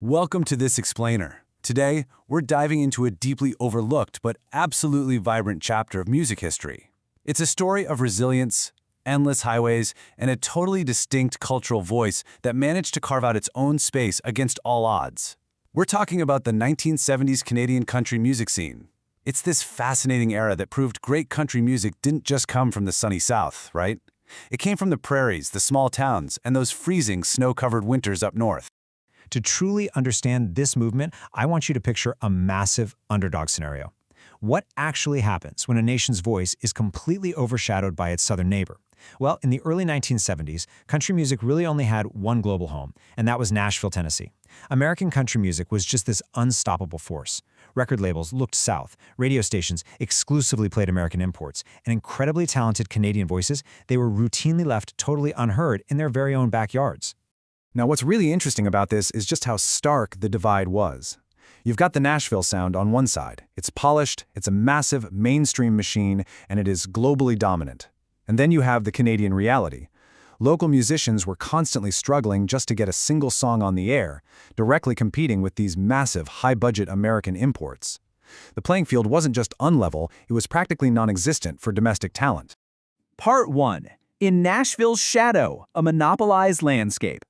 Welcome to This Explainer. Today, we're diving into a deeply overlooked but absolutely vibrant chapter of music history. It's a story of resilience, endless highways, and a totally distinct cultural voice that managed to carve out its own space against all odds. We're talking about the 1970s Canadian country music scene. It's this fascinating era that proved great country music didn't just come from the sunny South, right? It came from the prairies, the small towns, and those freezing, snow-covered winters up north. To truly understand this movement, I want you to picture a massive underdog scenario. What actually happens when a nation's voice is completely overshadowed by its southern neighbor? Well, in the early 1970s, country music really only had one global home, and that was Nashville, Tennessee. American country music was just this unstoppable force. Record labels looked south, radio stations exclusively played American imports, and incredibly talented Canadian voices, they were routinely left totally unheard in their very own backyards. Now, what's really interesting about this is just how stark the divide was. You've got the Nashville sound on one side. It's polished, it's a massive mainstream machine, and it is globally dominant. And then you have the Canadian reality. Local musicians were constantly struggling just to get a single song on the air, directly competing with these massive, high-budget American imports. The playing field wasn't just unlevel, it was practically non-existent for domestic talent. Part 1. In Nashville's Shadow, a Monopolized Landscape.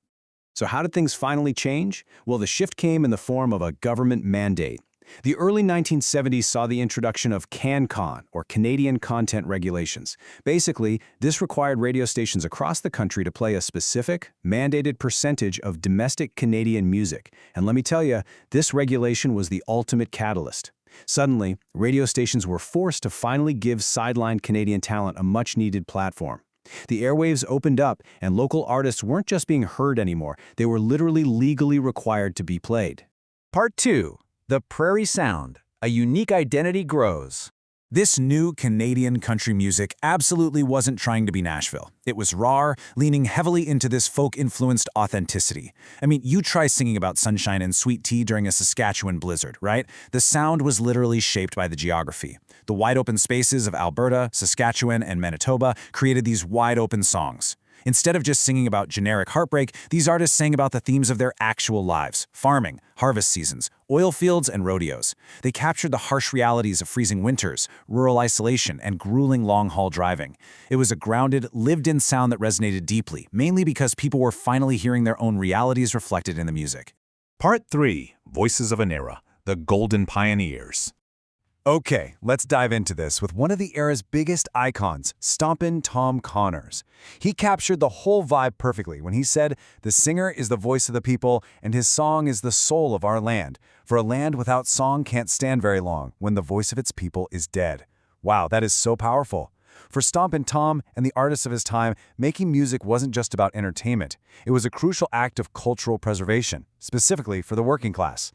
So how did things finally change? Well, the shift came in the form of a government mandate. The early 1970s saw the introduction of CanCon, or Canadian Content Regulations. Basically, this required radio stations across the country to play a specific, mandated percentage of domestic Canadian music. And let me tell you, this regulation was the ultimate catalyst. Suddenly, radio stations were forced to finally give sidelined Canadian talent a much-needed platform. The airwaves opened up, and local artists weren't just being heard anymore, they were literally legally required to be played. Part 2. The Prairie Sound, a unique identity grows. This new Canadian country music absolutely wasn't trying to be Nashville. It was raw, leaning heavily into this folk-influenced authenticity. I mean, you try singing about sunshine and sweet tea during a Saskatchewan blizzard, right? The sound was literally shaped by the geography. The wide-open spaces of Alberta, Saskatchewan, and Manitoba created these wide-open songs. Instead of just singing about generic heartbreak, these artists sang about the themes of their actual lives: farming, harvest seasons, oil fields, and rodeos. They captured the harsh realities of freezing winters, rural isolation, and grueling long-haul driving. It was a grounded, lived-in sound that resonated deeply, mainly because people were finally hearing their own realities reflected in the music. Part 3. Voices of an Era, the Golden Pioneers. Okay, let's dive into this with one of the era's biggest icons, Stompin' Tom Connors. He captured the whole vibe perfectly when he said, "The singer is the voice of the people, and his song is the soul of our land. For a land without song can't stand very long when the voice of its people is dead." Wow, that is so powerful. For Stompin' Tom and the artists of his time, making music wasn't just about entertainment. It was a crucial act of cultural preservation, specifically for the working class.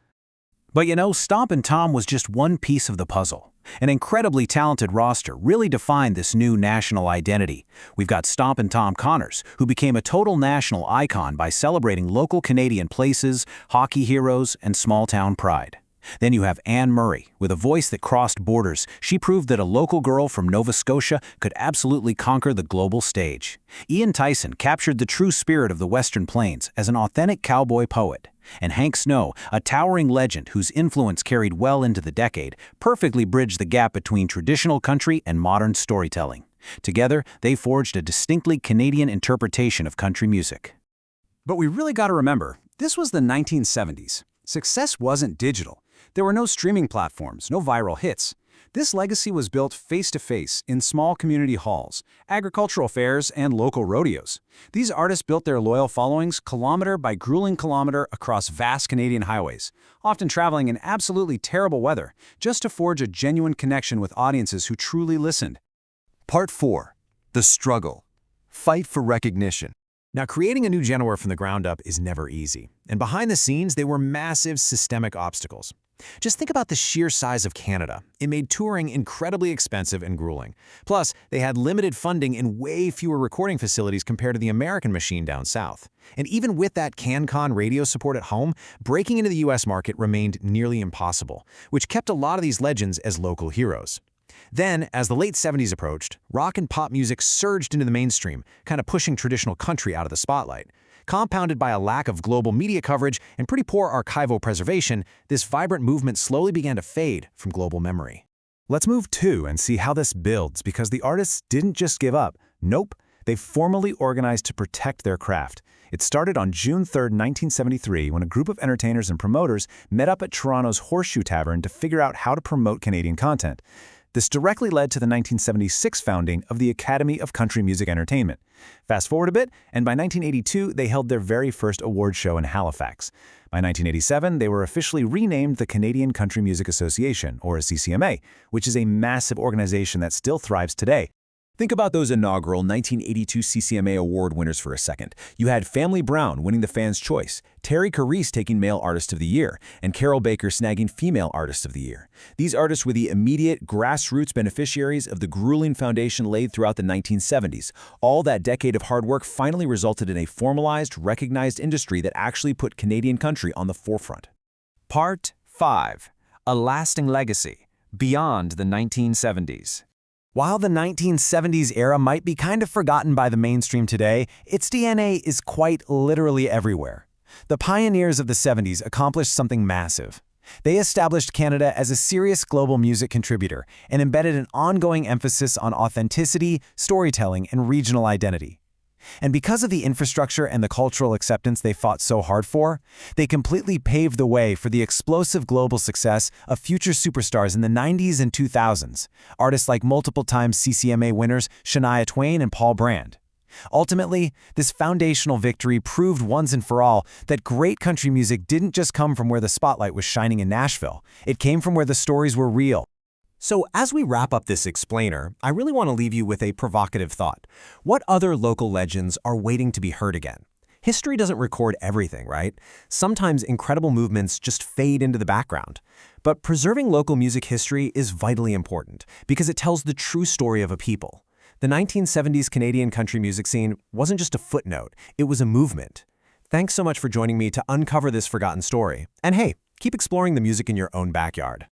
But you know, Stompin' Tom was just one piece of the puzzle. An incredibly talented roster really defined this new national identity. We've got Stompin' Tom Connors, who became a total national icon by celebrating local Canadian places, hockey heroes, and small-town pride. Then you have Anne Murray. With a voice that crossed borders, she proved that a local girl from Nova Scotia could absolutely conquer the global stage. Ian Tyson captured the true spirit of the Western Plains as an authentic cowboy poet. And Hank Snow, a towering legend whose influence carried well into the decade, perfectly bridged the gap between traditional country and modern storytelling. Together, they forged a distinctly Canadian interpretation of country music. But we really got to remember, this was the 1970s. Success wasn't digital. There were no streaming platforms, no viral hits. This legacy was built face-to-face in small community halls, agricultural fairs, and local rodeos. These artists built their loyal followings kilometer by grueling kilometer across vast Canadian highways, often traveling in absolutely terrible weather, just to forge a genuine connection with audiences who truly listened. Part 4. The Struggle. Fight for recognition. Now, creating a new genre from the ground up is never easy. And behind the scenes, there were massive systemic obstacles. Just think about the sheer size of Canada. It made touring incredibly expensive and grueling. Plus, they had limited funding and way fewer recording facilities compared to the American machine down south. And even with that CanCon radio support at home, breaking into the US market remained nearly impossible, which kept a lot of these legends as local heroes. Then, as the late 70s approached, rock and pop music surged into the mainstream, kind of pushing traditional country out of the spotlight. Compounded by a lack of global media coverage and pretty poor archival preservation, this vibrant movement slowly began to fade from global memory. Let's move to and see how this builds, because the artists didn't just give up. Nope, they formally organized to protect their craft. It started on June 3, 1973, when a group of entertainers and promoters met up at Toronto's Horseshoe Tavern to figure out how to promote Canadian content. This directly led to the 1976 founding of the Academy of Country Music Entertainment. Fast forward a bit, and by 1982, they held their very first award show in Halifax. By 1987, they were officially renamed the Canadian Country Music Association, or CCMA, which is a massive organization that still thrives today. Think about those inaugural 1982 CCMA award winners for a second. You had Family Brown winning the Fans' Choice, Terry Carice taking Male Artist of the Year, and Carroll Baker snagging Female Artist of the Year. These artists were the immediate grassroots beneficiaries of the grueling foundation laid throughout the 1970s. All that decade of hard work finally resulted in a formalized, recognized industry that actually put Canadian country on the forefront. Part 5. A Lasting Legacy Beyond the 1970s. While the 1970s era might be kind of forgotten by the mainstream today, its DNA is quite literally everywhere. The pioneers of the 70s accomplished something massive. They established Canada as a serious global music contributor and embedded an ongoing emphasis on authenticity, storytelling, and regional identity. And because of the infrastructure and the cultural acceptance they fought so hard for, they completely paved the way for the explosive global success of future superstars in the 90s and 2000s, artists like multiple-time CCMA winners Shania Twain and Paul Brand. Ultimately, this foundational victory proved once and for all that great country music didn't just come from where the spotlight was shining in Nashville. It came from where the stories were real. So as we wrap up this explainer, I really want to leave you with a provocative thought. What other local legends are waiting to be heard again? History doesn't record everything, right? Sometimes incredible movements just fade into the background. But preserving local music history is vitally important because it tells the true story of a people. The 1970s Canadian country music scene wasn't just a footnote, it was a movement. Thanks so much for joining me to uncover this forgotten story. And hey, keep exploring the music in your own backyard.